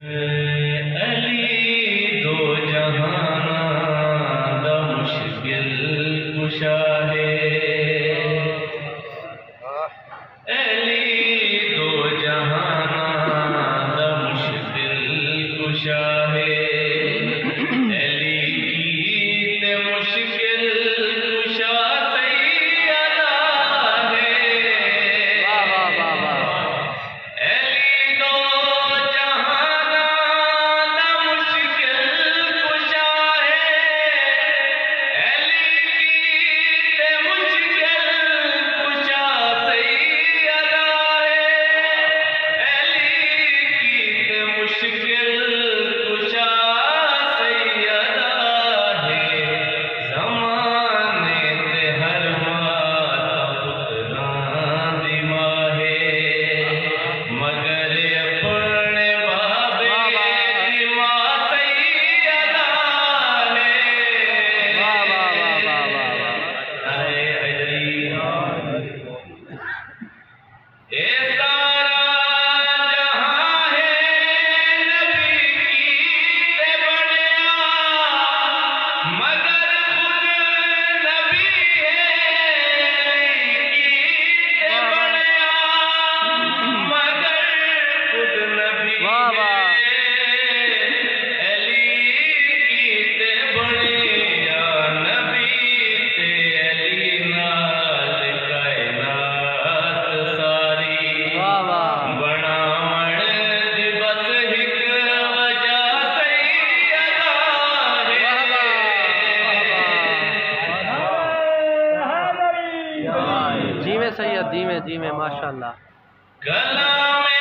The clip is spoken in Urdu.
علی دو جہاں دا مشکل کشا ہے، علی دو جہاں دا مشکل کشا ہے، علی تے مشکل کشا سیدہ ہے، علی دو جی میں سید، جی میں ماشاءاللہ۔ کلام